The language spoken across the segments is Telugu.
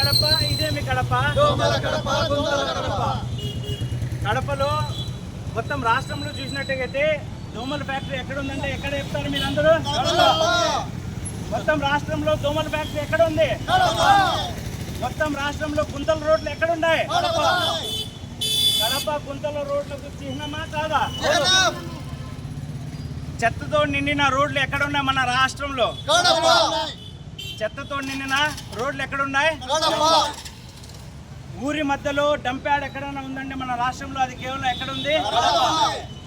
కడప ఇదేమి కడప కడపలో మొత్తం రాష్ట్రంలో చూసినట్టయితే దోమల ఫ్యాక్టరీ ఎక్కడ ఉందంటే ఎక్కడ చెప్తారు మీరందరూ? మొత్తం రాష్ట్రంలో దోమల ఫ్యాక్టరీ ఎక్కడ ఉంది? మొత్తం రాష్ట్రంలో గుంతల రోడ్లు ఎక్కడ ఉన్నాయి? కడప గుంతల రోడ్లకు చిహ్నమా కాదా? చెత్తతో నిండిన రోడ్లు ఎక్కడ ఉన్నాయి మన రాష్ట్రంలో? చెత్తతో నిండిన రోడ్లు ఎక్కడున్నాయి? ఊరి మధ్యలో డంప్యార్డ్ ఎక్కడైనా ఉందండి మన రాష్ట్రంలో? అది కేవలం ఎక్కడుంది?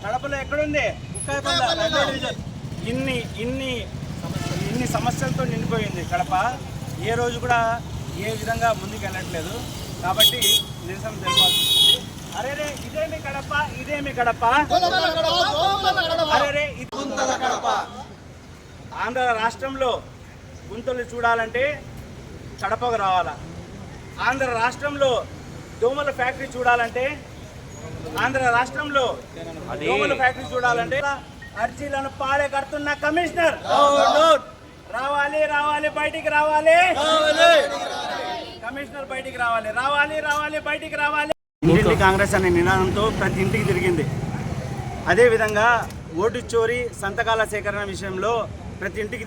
కడపలో ఎక్కడుంది? ఇన్ని సమస్యలతో నిండిపోయింది కడప. ఏ రోజు కూడా ఏ విధంగా ముందుకు వెళ్ళట్లేదు. కాబట్టి నిరసన తెలిపాల్సి. అరే రే ఇదేమి కడప ఇదేమి కడప అరే రే కడప. ఆంధ్ర రాష్ట్రంలో గుంతలు చూడాలంటే కడపకు రావాలా? ఆంధ్ర రాష్ట్రంలో దోమల ఫ్యాక్టరీ చూడాలంటే అర్జీలను పాడే కడుతున్న కమిషనర్ రావాలి రావాలి బయటికి రావాలి. కమిషనర్ బయటికి రావాలి రావాలి బయటికి రావాలి. ఇంటింటి కాంగ్రెస్ అనే నినాదంతో ప్రతి ఇంటికి తిరిగింది. అదేవిధంగా ఓటు చోరీ సంతకాల సేకరణ విషయంలో ప్రతి ఇంటికి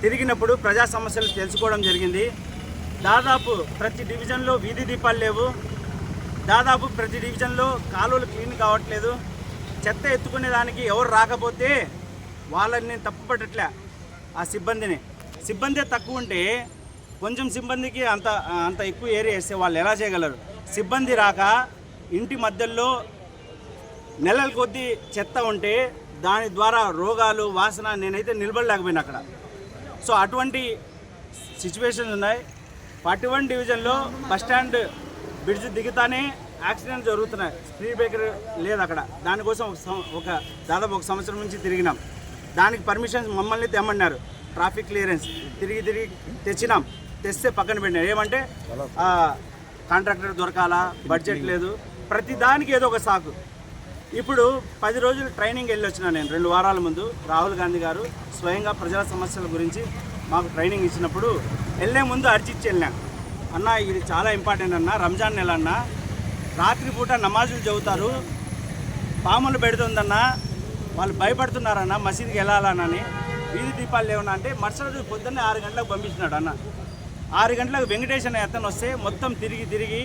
తిరిగినప్పుడు ప్రజా సమస్యలు తెలుసుకోవడం జరిగింది. దాదాపు ప్రతి డివిజన్లో వీధి దీపాలు లేవు. దాదాపు ప్రతి డివిజన్లో కాలువలు క్లీన్ కావట్లేదు. చెత్త ఎత్తుకునే దానికి ఎవరు రాకపోతే వాళ్ళని నేను తప్పుపట్టట్లే. ఆ సిబ్బంది తక్కువ ఉంటే కొంచెం సిబ్బందికి అంత ఎక్కువ ఏరియా వేస్తే వాళ్ళు ఎలా చేయగలరు? సిబ్బంది రాక ఇంటి మధ్యలో నెలల కొద్దీ చెత్త ఉంటే దాని ద్వారా రోగాలు వాసన నేనైతే నిలబడలేకపోయినా అక్కడ. సో అటువంటి సిచ్యువేషన్స్ ఉన్నాయి. 41 డివిజన్లో బస్టాండ్ బ్రిడ్జ్ దిగుతానే యాక్సిడెంట్ జరుగుతున్నాయి. స్పీడ్ బ్రేకర్ లేదు అక్కడ. దానికోసం దాదాపు ఒక సంవత్సరం నుంచి తిరిగినాం. దానికి పర్మిషన్స్ మమ్మల్ని తెమ్మన్నారు. ట్రాఫిక్ క్లియరెన్స్ తిరిగి తెచ్చినాం. తెస్తే పక్కన పెట్టినారు. ఏమంటే కాంట్రాక్టర్ దొరకాలా, బడ్జెట్ లేదు, ప్రతి దానికి ఏదో ఒక సాకు. ఇప్పుడు 10 రోజులు ట్రైనింగ్ వెళ్ళి వచ్చినా నేను 2 వారాల ముందు. రాహుల్ గాంధీ గారు స్వయంగా ప్రజల సమస్యల గురించి మాకు ట్రైనింగ్ ఇచ్చినప్పుడు వెళ్ళే ముందు అర్జీ ఇచ్చి వెళ్ళినా. అన్న ఇది చాలా ఇంపార్టెంట్ అన్న, రంజాన్ నెల అన్న, రాత్రిపూట నమాజులు చదువుతారు, పాములు పెడుతుందన్న, వాళ్ళు భయపడుతున్నారన్న, మసీదుకి వెళ్ళాలనని, వీధి దీపాలు లేవన్నా అంటే మరుసటి రోజు పొద్దున్నే 6 గంటలకు పంపించినాడు అన్న. 6 గంటలకు వెంకటేష్ అనే అతను వస్తే మొత్తం తిరిగి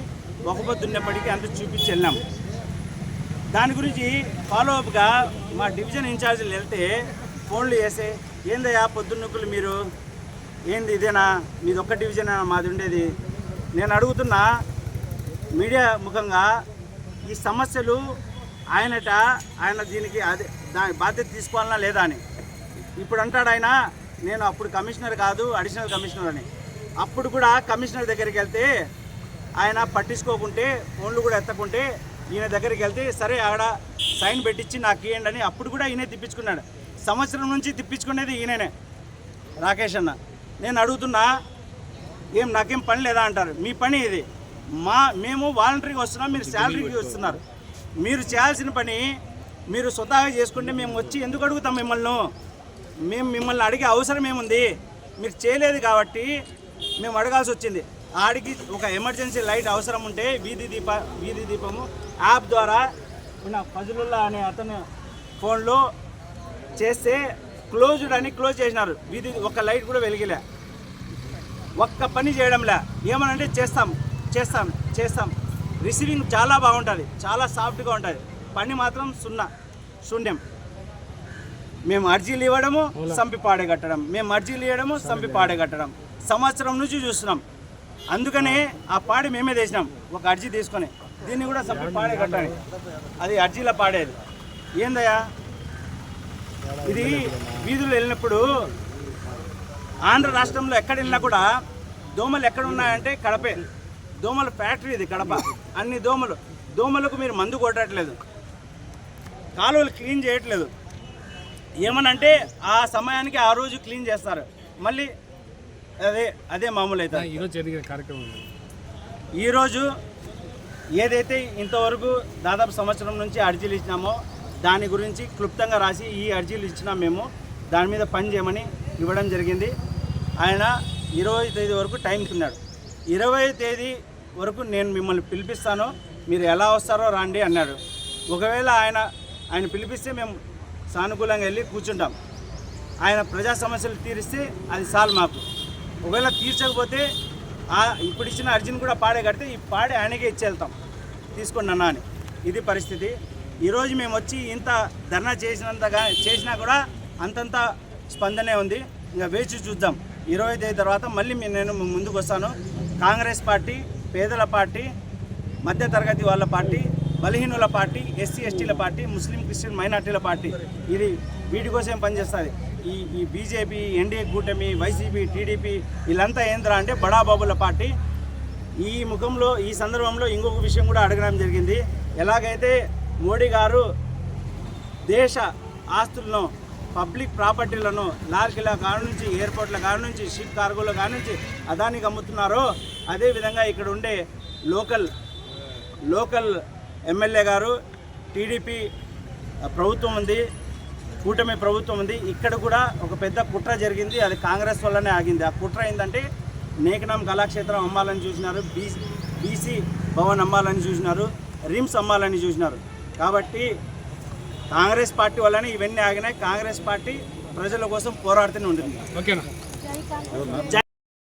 ఒక పొద్దున్నప్పటికీ అంత చూపించి వెళ్ళాం. దాని గురించి ఫాలోఅప్గా మా డివిజన్ ఇన్ఛార్జీలు వెళ్తే ఫోన్లు చేసే, ఏందయ్యా పొద్దున్నకులు మీరు ఏంది ఇదేనా మీది ఒక్క డివిజన్ మాది ఉండేది? నేను అడుగుతున్నా మీడియా ముఖంగా, ఈ సమస్యలు ఆయన దీనికి దాని బాధ్యత తీసుకోవాలన్నా లేదా అని. ఇప్పుడు అంటాడు ఆయన, నేను అప్పుడు కమిషనర్ కాదు అడిషనల్ కమిషనర్ అని. అప్పుడు కూడా కమిషనర్ దగ్గరికి వెళ్తే ఆయన పట్టించుకోకుంటే, ఫోన్లు కూడా ఎత్తకుంటే ఈయన దగ్గరికి వెళ్తే సరే ఆడ సైన్ పెట్టించి నాకు ఇవ్వండి అని అప్పుడు కూడా ఈయనే తిప్పించుకున్నాడు. సంవత్సరం నుంచి తిప్పించుకునేది ఈయననే, రాకేష్ అన్న. నేను అడుగుతున్నా, నాకేం పని లేదా అంటారు. మీ పని ఇది. మేము వాలంటరీగా వస్తున్నాం, మీరు శాలరీకి వస్తున్నారు. మీరు చేయాల్సిన పని మీరు స్వతహాగా చేసుకుంటే మేము వచ్చి ఎందుకు అడుగుతాం మిమ్మల్ని? మేము మిమ్మల్ని అడిగే అవసరం ఏముంది? మీరు చేయలేదు కాబట్టి మేము అడగాల్సి వచ్చింది. ఆడికి ఒక ఎమర్జెన్సీ లైట్ అవసరం ఉంటే వీధి దీపము యాప్ ద్వారా ఫజలుల్లా అనే అతను ఫోన్లో చేస్తే క్లోజ్డ్ అని క్లోజ్ చేసినారు. వీధి ఒక లైట్ కూడా వెలిగిలే, ఒక్క పని చేయడంలే. ఏమనంటే చేస్తాం. రిసీవింగ్ చాలా బాగుంటుంది, చాలా సాఫ్ట్గా ఉంటుంది, పని మాత్రం శూన్యం. మేము అర్జీలు ఇవ్వడము సంపి పాడగట్టడం, సంవత్సరం నుంచి చూస్తున్నాం. అందుకనే ఆ పాడి మేమే చేసినాం, ఒక అర్జీ తీసుకొని దీన్ని కూడా సంపి పాడగట్టాలి. అది అర్జీలో పాడేది. ఏందయ్యా ఇది? వీధులు వెళ్ళినప్పుడు ఆంధ్ర రాష్ట్రంలో ఎక్కడ వెళ్ళినా కూడా దోమలు ఎక్కడ ఉన్నాయంటే కడపే. దోమల ఫ్యాక్టరీ ఇది కడప. అన్ని దోమలకు మీరు మందు కొట్టట్లేదు, కాలువలు క్లీన్ చేయట్లేదు. ఏమనంటే ఆ సమయానికి ఆ రోజు క్లీన్ చేస్తారు, మళ్ళీ అదే మామూలు అవుతుంది. ఈరోజు ఏదైతే ఇంతవరకు దాదాపు సంవత్సరం నుంచి అర్జీలు ఇచ్చినామో దాని గురించి క్లుప్తంగా రాసి ఈ అర్జీలు ఇచ్చినాం మేము, దాని మీద పని చేయమని ఇవ్వడం జరిగింది. ఆయన 20 తేదీ వరకు టైం ఇస్తున్నాడు. 20వ తేదీ వరకు నేను మిమ్మల్ని పిలిపిస్తాను, మీరు ఎలా వస్తారో రండి అన్నాడు. ఒకవేళ ఆయన పిలిపిస్తే మేము సానుకూలంగా వెళ్ళి కూర్చుంటాం. ఆయన ప్రజా సమస్యలు తీరిస్తే అది చాలు మాకు. ఒకవేళ తీర్చకపోతే ఇప్పుడు ఇచ్చిన అర్జీని కూడా పాడే కడితే ఈ పాడే ఆయనకే ఇచ్చి వెళ్తాం, తీసుకోండి అన్న అని. ఇది పరిస్థితి. ఈరోజు మేము వచ్చి ఇంత ధర్నా చేసినా కూడా అంతంత స్పందనే ఉంది. ఇంకా వేచి చూద్దాం. 20వ తేదీ తర్వాత మళ్ళీ నేను ముందుకు వస్తాను. కాంగ్రెస్ పార్టీ పేదల పార్టీ, మధ్యతరగతి వాళ్ళ పార్టీ, బలహీనుల పార్టీ, ఎస్సీ ఎస్టీల పార్టీ, ముస్లిం క్రిస్టియన్ మైనార్టీల పార్టీ. ఇది వీటి కోసం పనిచేస్తుంది. ఈ బీజేపీ, ఎన్డీఏ కూటమి, వైసీపీ, టీడీపీ వీళ్ళంతా ఏంద్రా అంటే బడాబాబుల పార్టీ. ఈ సందర్భంలో ఇంకొక విషయం కూడా అడగడం జరిగింది. ఎలాగైతే మోడీ గారు దేశ ఆస్తులను, పబ్లిక్ ప్రాపర్టీలను లారీల కాడి నుంచి, ఎయిర్పోర్ట్ల కాడి నుంచి, షిప్ కార్గోల కాడి నుంచి అదానికి అమ్ముతున్నారో అదేవిధంగా ఇక్కడ ఉండే లోకల్ ఎమ్మెల్యే గారు, టీడీపీ ప్రభుత్వం ఉంది, కూటమి ప్రభుత్వం ఉంది. ఇక్కడ కూడా ఒక పెద్ద కుట్ర జరిగింది. అది కాంగ్రెస్ వల్లనే ఆగింది. ఆ కుట్ర ఏంటంటే నేకనాం కళాక్షేత్రం అమ్మాలని చూసినారు, బీసీ భవన్ అమ్మాలని చూసినారు, రిమ్స్ అమ్మాలని చూసినారు. కాబట్టి కాంగ్రెస్ పార్టీ వల్లనే ఇవన్నీ ఆగినాయి. కాంగ్రెస్ పార్టీ ప్రజల కోసం పోరాడుతూనే ఉంటుంది. ఓకేనా?